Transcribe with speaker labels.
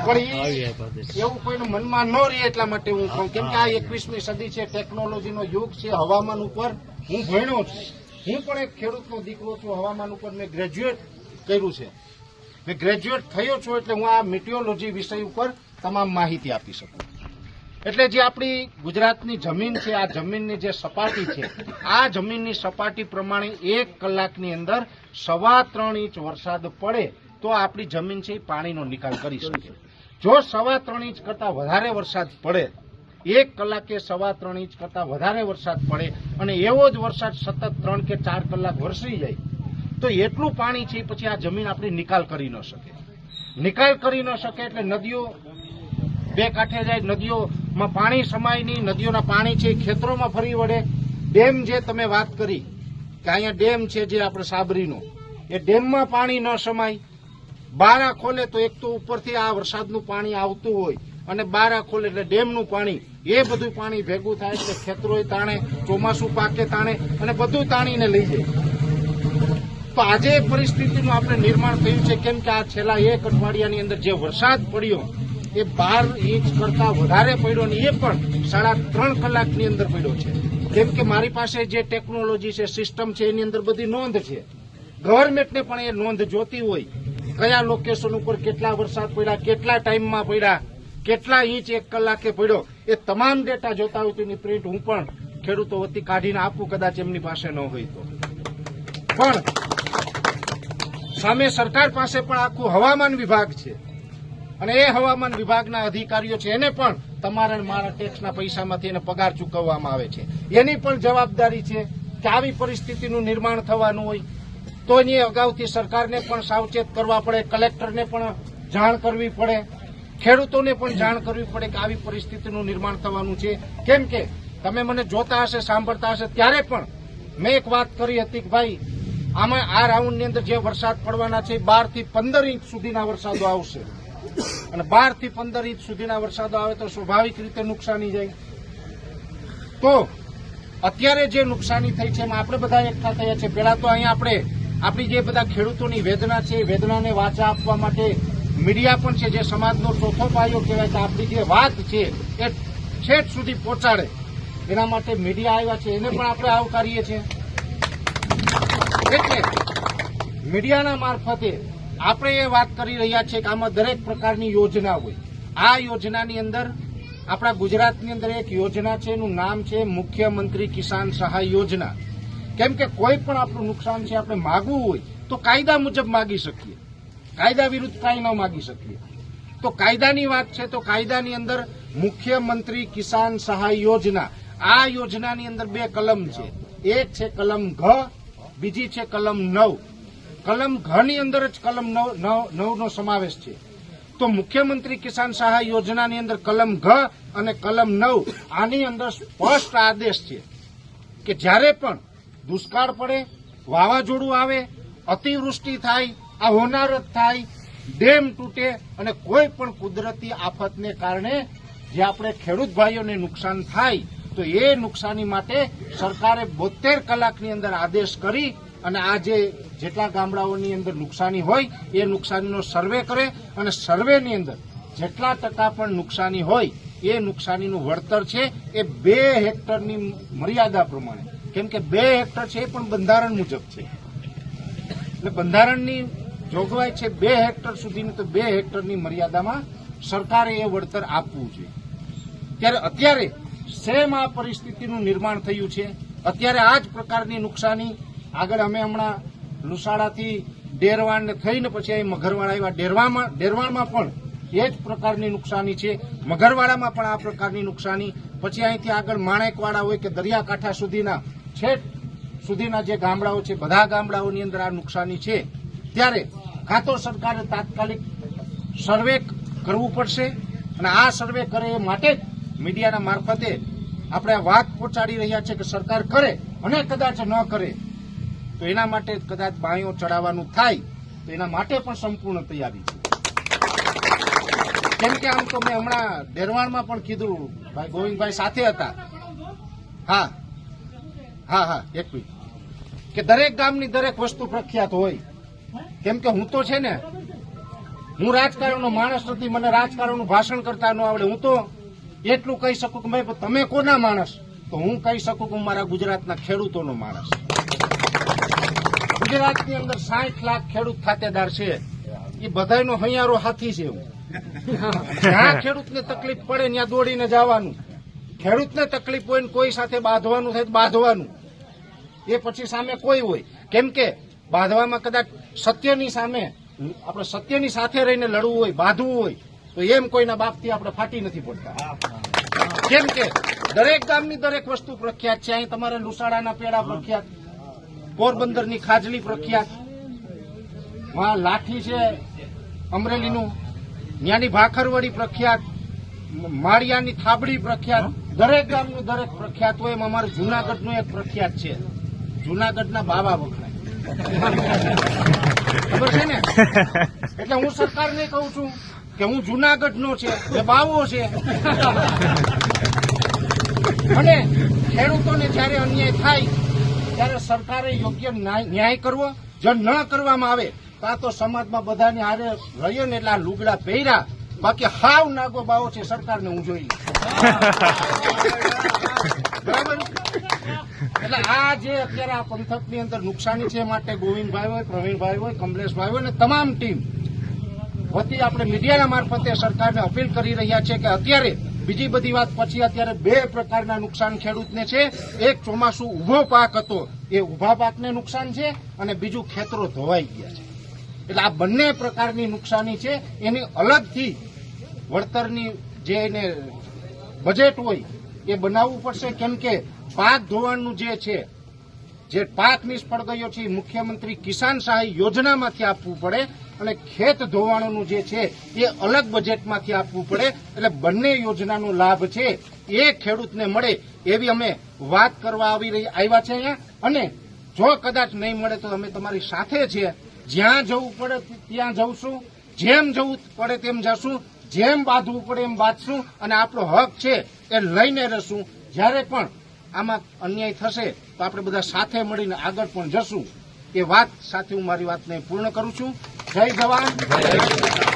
Speaker 1: પણ એવું કોઈનું મનમાં ન રહે એટલા માટે હું કહું, કેમ કે આ 21મી સદી છે, ટેકનોલોજીનો યુગ છે. હવામાન ઉપર હું ભણ્યો છું, હું પણ એક ખેડૂતનો દીકરો છું. હવામાન ઉપર મેં ગ્રેજ્યુએટ કર્યું છે, મેં ગ્રેજ્યુએટ થયો છું, એટલે હું આ મિટિયોલોજી વિષય ઉપર તમામ માહિતી આપી શકું. એટલે જે આપણી ગુજરાતની જમીન છે, આ જમીનની જે સપાટી છે, આ જમીનની સપાટી પ્રમાણે 1 કલાકની અંદર 3.25 ઇંચ વરસાદ પડે તો આપણી જમીન છે એ પાણીનો નિકાલ કરી શકે. જો 3.25 ઇંચ કરતાં વધારે વરસાદ પડે, 1 કલાકે 3.25 ઇંચ કરતાં વધારે વરસાદ પડે અને એવો જ વરસાદ સતત 3 કે 4 કલાક વરસી જાય તો એટલું પાણી છે પછી આ જમીન આપણી નિકાલ કરી ન શકે. નિકાલ કરી ન શકે એટલે નદીઓ બે કાંઠે જાય, નદીઓમાં પાણી સમાય નહીં, નદીઓના પાણી છે ખેતરોમાં ફરી વળે. ડેમ જે તમે વાત કરી કે અહીંયા ડેમ છે જે આપણે સાબરીનો, એ ડેમમાં પાણી ન સમાય. બારા ખોલે તો એક તો ઉપરથી આ વરસાદનું પાણી આવતું હોય અને બારા ખોલે એટલે ડેમનું પાણી, એ બધું પાણી ભેગું થાય એટલે ખેતરોય તાણે, ચોમાસું પાકે તાણે અને બધું તાણીને લઈ જાય. તો આજે એ પરિસ્થિતિનું આપણે નિર્માણ થયું છે, કેમ કે આ છેલ્લા 1 અઠવાડિયાની અંદર જે વરસાદ પડ્યો એ 12 ઇંચ કરતાં વધારે પડ્યો ને એ પણ 3.5 કલાકની અંદર પડ્યો છે. કેમ કે મારી પાસે જે ટેકનોલોજી છે, સિસ્ટમ છે, એની અંદર બધી નોંધ છે. ગવર્મેન્ટને પણ એ નોંધ જોતી હોય, કયા લોકેશન ઉપર કેટલા વરસાદ પડ્યા, કેટલા ટાઈમમાં પડ્યા, કેટલા ઇંચ 1 કલાકે પડ્યો, એ તમામ ડેટા જોતા હોય તો એની પ્રિન્ટ હું પણ ખેડૂતો વતી કાઢીને આપું, કદાચ એમની પાસે ન હોય તો. પણ સામે સરકાર પાસે પણ આખું હવામાન વિભાગ છે અને એ હવામાન વિભાગના અધિકારીઓ છે, એને પણ તમારા અને મારા ટેક્સના પૈસામાંથી એને પગાર ચૂકવવામાં આવે છે. એની પણ જવાબદારી છે કે આવી પરિસ્થિતિનું નિર્માણ થવાનું હોય તો એની અગાઉથી સરકારને પણ સાવચેત કરવા પડે, કલેક્ટરને પણ જાણ કરવી પડે, ખેડૂતોને પણ જાણ કરવી પડે કે આવી પરિસ્થિતિનું નિર્માણ થવાનું છે. કેમ કે તમે મને જોતા હશે, સાંભળતા હશે, ત્યારે પણ મેં એક વાત કરી હતી કે ભાઈ આમાં આ રાઉન્ડની અંદર જે વરસાદ પડવાના છે 12 થી 15 ઇંચ સુધીના વરસાદો આવશે અને 12 થી 15 ઇંચ સુધીના વરસાદો આવે તો સ્વાભાવિક રીતે નુકસાની જાય. તો અત્યારે જે નુકસાની થઈ છે એમાં આપણે બધા એકઠા થયા છે. પહેલા તો અહીંયા આપણે આપણી જે બધા ખેડૂતોની વેદના છે એ વેદનાને વાચા આપવા માટે મીડિયા પણ છે, જે સમાજનો ચોથો પાયો કહેવાય છે, આપણી જે વાત છે એ છેક સુધી પહોંચાડે એના માટે મીડિયા આવ્યા છે, એને પણ આપણે આવકારીએ છીએ. એટલે મીડિયાના મારફતે આપણે એ વાત કરી રહ્યા છીએ કે આમાં દરેક પ્રકારની યોજના હોય. આ યોજનાની અંદર આપણા ગુજરાતની અંદર એક યોજના છે, એનું નામ છે મુખ્યમંત્રી કિસાન સહાય યોજના. કેમ કે કોઈ પણ આપણું નુકસાન છે આપણે માગવું હોય તો કાયદા મુજબ માગી શકીએ, કાયદા વિરુદ્ધ કાંઈ ન માગી શકીએ. તો કાયદાની વાત છે તો કાયદાની અંદર મુખ્યમંત્રી કિસાન સહાય યોજના, આ યોજનાની અંદર 2 કલમ છે. એક છે કલમ ઘ, બીજી છે કલમ 9. કલમ ઘની અંદર જ કલમ 9 નો સમાવેશ છે. તો મુખ્યમંત્રી કિસાન સહાય યોજનાની અંદર કલમ ઘ અને કલમ 9 આની અંદર સ્પષ્ટ આદેશ છે કે જ્યારે પણ દુષ્કાળ પડે, વાવાઝોડું આવે, અતિવૃષ્ટિ થાય, આ હોનારત થાય, ડેમ તૂટે અને કોઈ પણ કુદરતી આફતને કારણે જે આપણે ખેડૂત ભાઈઓને નુકસાન થાય તો એ નુકસાની માટે સરકારે 72 કલાકની અંદર આદેશ કરી અને આ જેટલા ગામડાઓની અંદર નુકસાની હોય એ નુકસાનીનો સર્વે કરે અને સર્વેની અંદર જેટલા ટકા પણ નુકસાની હોય એ નુકસાનીનું વળતર છે એ 2 હેક્ટરની મર્યાદા પ્રમાણે, કેમ કે 2 હેક્ટર છે એ પણ બંધારણ મુજબ છે, એટલે બંધારણની જોગવાઈ છે 2 હેક્ટર સુધીની, તો 2 હેક્ટરની મર્યાદામાં સરકારે એ વળતર આપવું જોઈએ. ત્યારે અત્યારે સેમ આ પરિસ્થિતિનું નિર્માણ થયું છે. અત્યારે આ જ પ્રકારની નુકસાની આગળ અમે હમણાં લુસાડાથી ડેરવાણને થઈને પછી અહીં મઘરવાડા આવ્યા, ડેરવાણમાં પણ એ જ પ્રકારની નુકસાની છે, મઘરવાડામાં પણ આ પ્રકારની નુકસાની, પછી અહીંથી આગળ માણેકવાડા હોય કે દરિયાકાંઠા સુધીના છેક સુધીના જે ગામડાઓ છે બધા ગામડાઓની અંદર આ નુકસાની છે. ત્યારે કાં તો સરકારે તાત્કાલિક સર્વે કરવું પડશે અને આ સર્વે કરે એ માટે જ મીડિયાના મારફતે આપણે વાત પહોંચાડી રહ્યા છે કે સરકાર કરે અને કદાચ ન કરે તો એના માટે કદાચ બાંયો ચડાવવાનું થાય તો એના માટે પણ સંપૂર્ણ તૈયારી છે. કેમ કે આમ તો મેં હમણાં ડેરવાણમાં પણ કીધું, ભાઈ ગોવિંદભાઈ સાથે હતા, હા એક મિનિટ, કે દરેક ગામની દરેક વસ્તુ પ્રખ્યાત હોય. કેમ કે હું તો છે ને હું રાજકારણનો માણસ નથી, મને રાજકારણનું ભાષણ કરતા ન આવડે. હું તો એટલું કહી શકું કે ભાઈ તમે કોના માણસ, તો હું કહી શકું કે હું મારા ગુજરાતના ખેડૂતોનો માણસ. ગુજરાતની અંદર 60 લાખ ખેડૂત ખાતેદાર છે, એ બધાયનો હૈયારો હાથી છે. એવું જ્યાં ખેડૂતને તકલીફ પડે ત્યાં દોડીને જવાનું. ખેડૂતને તકલીફ હોય ને કોઈ સાથે બાંધવાનું થાય તો બાંધવાનું, એ પછી સામે કોઈ હોય. કેમ કે બાંધવામાં કદાચ સત્યની સામે આપણે સત્યની સાથે રહીને લડવું હોય, બાંધવું હોય, તો એમ કોઈના બાપથી આપણે ફાટી નથી પડતા. કેમ કે દરેક ગામની દરેક વસ્તુ પ્રખ્યાત છે. અહીં તમારે લુસાડાના પેડા પ્રખ્યાત, પોરબંદરની ખાજલી પ્રખ્યાત, લાઠી છે અમરેલીનું, ત્યાંની ભાખરવડી પ્રખ્યાત, માળિયાની થાબડી પ્રખ્યાત. દરેક ગામનું દરેક પ્રખ્યાત હોય. એમ અમારું જુનાગઢનું એક પ્રખ્યાત છે, જુનાગઢના બાવા વખણાય. ખબર છે ને? એટલે હું સરકારને કહું છું કે હું જુનાગઢનો છે, એ બાવો છે. અને ખેડૂતોને જયારે અન્યાય થાય ત્યારે સરકારે યોગ્ય ન્યાય કરવો. જો ન કરવામાં આવે તો સમાજમાં બધાને હારે રહીએ ને એટલે આ લુગડા પહેર્યા, બાકી હાવ નાગો બાવો છે સરકારને હું જોઈ. બરાબર? એટલે આ જે અત્યારે આ પંથકની અંદર નુકસાની છે, માટે ગોવિંદભાઈ હોય, પ્રવીણભાઈ હોય, કમલેશભાઈ હોય ને તમામ ટીમ વતી આપણે મીડિયાના મારફતે સરકારને અપીલ કરી રહ્યા છે કે અત્યારે બીજી બધી વાત પછી અત્યારે 2 પ્રકારના નુકસાન ખેડૂતને છે. એક ચોમાસું ઉભો પાક હતો, એ ઉભા પાકને નુકસાન છે, અને બીજું ખેતરો ધોવાઈ ગયા છે. એટલે આ બંને પ્રકારની નુકસાની છે. એની અલગથી વળતરની જે એને બજેટ હોય એ બનાવવું પડશે. કેમ કે પાક ધોવાણનું જે છે, જે પાક નિષ્ફળ ગયો છે, મુખ્યમંત્રી કિસાન સહાય યોજનામાંથી આપવું પડે, અને ખેત ધોવાણનું જે છે એ અલગ બજેટમાંથી આપવું પડે. એટલે બંને યોજનાનો લાભ છે એ ખેડૂતને મળે એવી અમે વાત કરવા આવ્યા છે અહીંયા. અને જો કદાચ નહીં મળે તો અમે તમારી સાથે છીએ. જ્યાં જવું પડે ત્યાં જવશું, જેમ જવું પડે તેમ જશું, જેમ બાંધવું પડે એમ બાંધશું, અને આપણો હક છે એ લઈને રહેશું. જ્યારે પણ આમાં અન્યાય થશે તો આપણે બધા સાથે મળીને આગળ પણ જશું. એ વાત સાથે હું મારી વાતને પૂર્ણ કરું છું. જય જવાન, જય કિસાન.